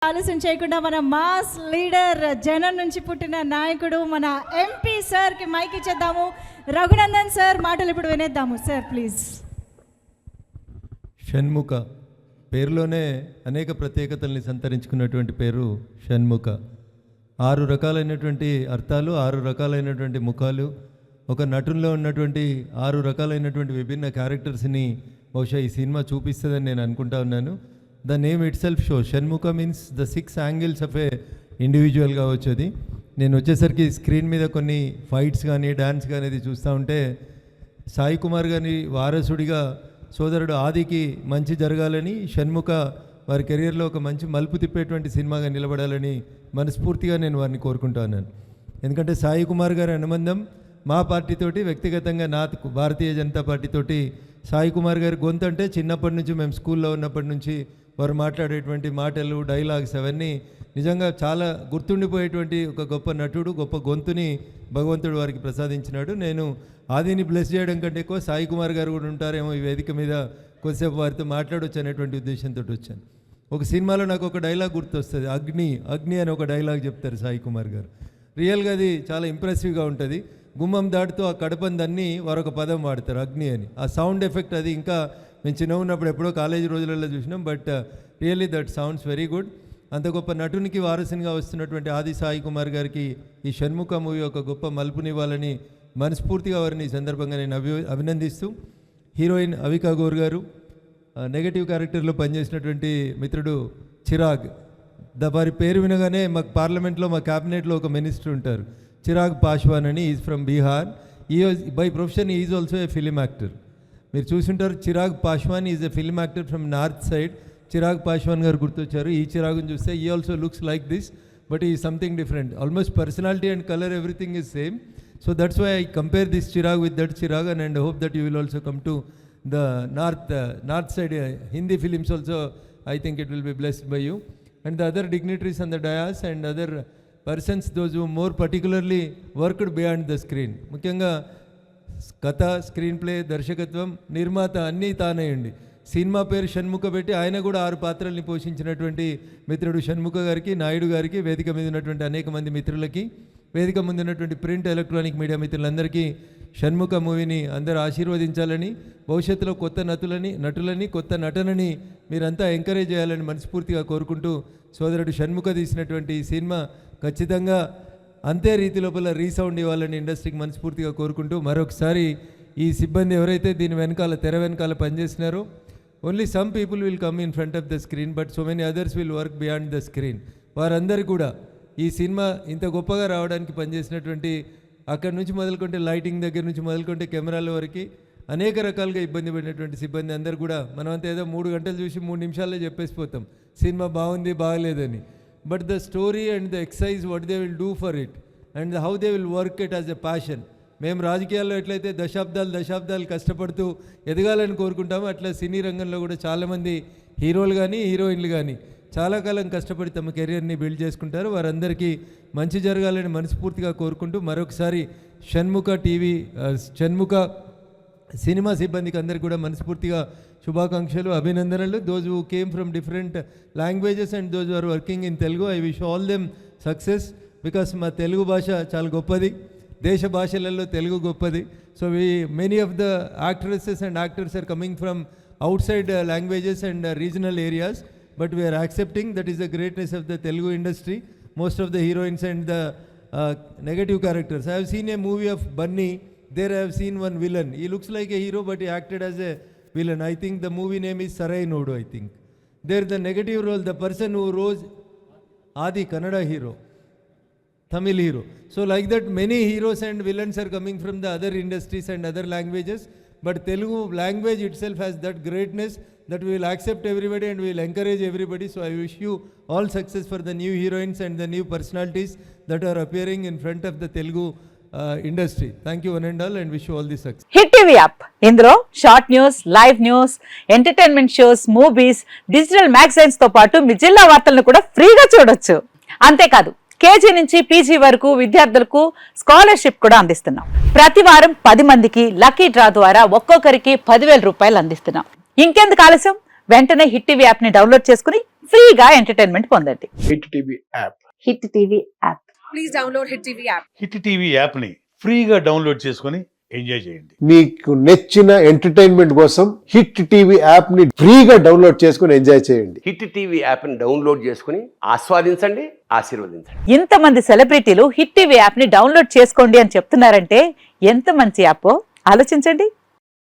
ఆలస్యం చేయకుండా మన మాస్ లీడర్ జనం నుంచి పుట్టిన నాయకుడు మన ఎంపీ సార్కి మైక్ ఇచ్చేద్దాము. రఘునందన్ సార్ మాటలు ఇప్పుడు వినేద్దాము. Sir please. షణ్ముఖ పేరులోనే అనేక ప్రత్యేకతల్ని సంతరించుకున్నటువంటి పేరు షణ్ముఖ. 6 రకాలైనటువంటి అర్థాలు, 6 రకాలైనటువంటి ముఖాలు, ఒక నటుల్లో ఉన్నటువంటి 6 రకాలైనటువంటి విభిన్న క్యారెక్టర్స్ని బహుశా ఈ సినిమా చూపిస్తుందని నేను అనుకుంటా ఉన్నాను. The name it self show. Shanmukha means the 6 angles of A individual కావచ్చు. అది నేను వచ్చేసరికి స్క్రీన్ మీద కొన్ని ఫైట్స్ కానీ డ్యాన్స్ కానీ అది చూస్తూ ఉంటే సాయి కుమార్ గారి వారసుడిగా సోదరుడు ఆదికి మంచి జరగాలని, షణ్ముఖ వారి కెరియర్లో ఒక మంచి మలుపు తిప్పేటువంటి సినిమాగా నిలబడాలని మనస్ఫూర్తిగా నేను వారిని కోరుకుంటున్నాను. ఎందుకంటే సాయి కుమార్ గారి అనుబంధం మా పార్టీతోటి, వ్యక్తిగతంగా నాకు భారతీయ జనతా పార్టీతోటి సాయి కుమార్ గారి గొంతు అంటే చిన్నప్పటి నుంచి మేము స్కూల్లో ఉన్నప్పటి నుంచి వారు మాట్లాడేటువంటి మాటలు, డైలాగ్స్ అవన్నీ నిజంగా చాలా గుర్తుండిపోయేటువంటి ఒక గొప్ప నటుడు, గొప్ప గొంతుని భగవంతుడు వారికి ప్రసాదించినాడు. నేను ఆదిని బ్లెస్ చేయడం కంటే ఎక్కువ సాయి కుమార్ గారు కూడా ఉంటారేమో ఈ వేదిక మీద కొద్దిసేపు వారితో మాట్లాడవచ్చు అనేటువంటి ఉద్దేశంతో వచ్చాను. ఒక సినిమాలో నాకు ఒక డైలాగ్ గుర్తొస్తుంది, అగ్ని అగ్ని అని ఒక డైలాగ్ చెప్తారు సాయి కుమార్ గారు. రియల్గా అది చాలా ఇంప్రెసివ్గా ఉంటుంది. గుమ్మం దాటుతూ ఆ కడపని దాన్ని వారొక పదం వాడతారు, అగ్ని అని. ఆ సౌండ్ ఎఫెక్ట్ అది ఇంకా మేము చిన్న ఉన్నప్పుడు ఎప్పుడో కాలేజీ రోజులలో చూసినాం. But really that sounds very good. అంత గొప్ప నటునికి వారసునిగా వస్తున్నటువంటి ఆది సాయి కుమార్ గారికి ఈ షణ్ముఖ మూవీ ఒక గొప్ప మలుపునివ్వాలని మనస్ఫూర్తిగా వారిని ఈ సందర్భంగా నేను అభినందిస్తూ, హీరోయిన్ అవికా గౌర్ గారు, నెగటివ్ క్యారెక్టర్లో పనిచేసినటువంటి మిత్రుడు చిరాగ్, వారి పేరు వినగానే మాకు పార్లమెంట్లో మా క్యాబినెట్లో ఒక మినిస్టర్ ఉంటారు, చిరాగ్ పాశ్వాన్ అని. Is from Bihar. By profession is also a film actor. మీరు చూసుంటారు, Chirag Paswan is a film actor from north side. Chirag Paswan గారు గుర్తొచ్చారు. ఈ చిరాగ్ని చూస్తే he also looks like this, but he something different. Almost personality and colour everything is same. So that's why I compare this Chirag with that Chirag and hope that you will also come to the north side Hindi films also. I think it will be blessed by you and the other dignitaries on the dais and other persons, those who more particularly worked beyond the screen. ముఖ్యంగా కథ, screen play, దర్శకత్వం, నిర్మాత అన్నీ తానేయండి. Cinema పేరు షణ్ముఖ పెట్టి ఆయన కూడా 6 పాత్రల్ని పోషించినటువంటి మిత్రుడు షణ్ముఖ గారికి, నాయుడు గారికి, వేదిక మీద ఉన్నటువంటి అనేక మంది మిత్రులకి, వేదిక ముందు ఉన్నటువంటి ప్రింట్ ఎలక్ట్రానిక్ మీడియా మిత్రులందరికీ షణ్ముఖ మూవీని అందరూ ఆశీర్వదించాలని, భవిష్యత్తులో కొత్త నటులని కొత్త నటనని మీరంతా ఎంకరేజ్ చేయాలని మనస్ఫూర్తిగా కోరుకుంటూ, సోదరుడు షణ్ముఖ తీసినటువంటి ఈ సినిమా ఖచ్చితంగా అంతే రీతి లోపల రీసౌండ్ ఇవ్వాలని ఇండస్ట్రీకి మనస్ఫూర్తిగా కోరుకుంటూ, మరొకసారి ఈ సిబ్బంది ఎవరైతే దీని వెనకాల తెర వెనకాల పనిచేసినారో, only some people will come in front of the screen but so many others will work beyond the screen. వారందరూ కూడా ఈ సినిమా ఇంత గొప్పగా రావడానికి పనిచేసినటువంటి, అక్కడి నుంచి మొదలుకుంటే లైటింగ్ దగ్గర నుంచి మొదలుకుంటే కెమెరాల వరకు అనేక రకాలుగా ఇబ్బంది పడినటువంటి సిబ్బంది అందరూ కూడా, మనమంతా ఏదో 3 గంటలు చూసి 3 నిమిషాల్లో చెప్పేసిపోతాం సినిమా బాగుంది బాగలేదని. But the story and the exercise what they will do for it and how they will work it as a passion. మేము రాజకీయాల్లో ఎట్లయితే దశాబ్దాలు కష్టపడుతూ ఎదగాలని కోరుకుంటామో, అట్లా సినీ రంగంలో కూడా చాలామంది హీరోలు కానీ హీరోయిన్లు కానీ చాలా కాలం కష్టపడి తమ కెరియర్ని బిల్డ్ చేసుకుంటారు. వారందరికీ మంచి జరగాలని మనస్ఫూర్తిగా కోరుకుంటూ, మరొకసారి షణ్ముఖ సినిమా సిబ్బందికి అందరికీ కూడా మనస్ఫూర్తిగా శుభాకాంక్షలు, అభినందనలు. Those who came from different languages and those are working in Telugu, I wish all them success. Because మా తెలుగు భాష చాలా గొప్పది, దేశ భాషలలో తెలుగు గొప్పది. So many of the actresses and actors are coming from outside languages and regional areas, but we are accepting that is the greatness of the Telugu industry. Most of the heroines and the negative characters, I have seen a movie of Bunny, there I have seen one villain, he looks like a hero but he acted as a villain. I think the movie name is Sarai Nodu. I think there the negative role, the person who rose Adi, Kannada hero, Tamil hero. So like that many heroes and villains are coming from the other industries and other languages, but Telugu language itself has that greatness that we will accept everybody and we will encourage everybody. So I wish you all success for the new heroines and the new personalities that are appearing in front of the Telugu industry. Thank you one and all and wish you all the success. Hit TV app, ఇందులో short news, live news, entertainment shows, movies, digital magazines తో పాటు మీ జిల్లా వార్తలను కూడా ఫ్రీగా చూడొచ్చు. అంతేకాదు KG నుంచి పీజీ వరకు విద్యార్థులకు స్కాలర్షిప్ కూడా అందిస్తున్నాం. ప్రతి వారం 10 మందికి లక్కీ డ్రా ద్వారా ఒక్కొక్కరికి 10,000 రూపాయలు అందిస్తున్నాం. ఇంకెందుకు ఆలస్యం, వెంటనే హిట్ టీవీ యాప్ ని డౌన్లోడ్ చేసుకుని ఫ్రీగా ఎంటర్టైన్మెంట్ పొందండి. Hit TV app. Hit TV app. Hit TV యాప్ని ఫ్రీగా డౌన్లోడ్ చేసుకొని ఎంజాయ్ చేయండి. మీకు నచ్చిన ఎంటర్టైన్మెంట్ కోసం హిట్ టీవీ యాప్ ని ఫ్రీగా డౌన్లోడ్ చేసుకుని ఎంజాయ్ చేయండి. హిట్ టీవీ యాప్ని డౌన్లోడ్ చేసుకుని ఆస్వాదించండి, ఆశీర్వదించండి. ఇంతమంది సెలబ్రిటీలు హిట్ టీవీ యాప్ ని డౌన్లోడ్ చేసుకోండి అని చెప్తున్నారంటే ఎంత మంచి యాప్ ఆలోచించండి.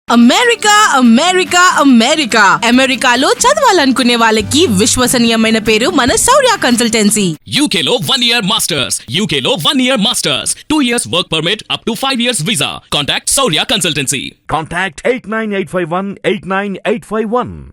అమెరికా అమెరికా అమెరికా అమెరికాలో చదవాలనుకునే వాళ్ళకి విశ్వసనీయమైన పేరు మన శౌర్య కన్సల్టెన్సీ. UK లో 1 year masters. UK లో 1 year masters. 2 years work permit up to 5 years visa. Contact Saurya Consultancy. Contact 89851 89851.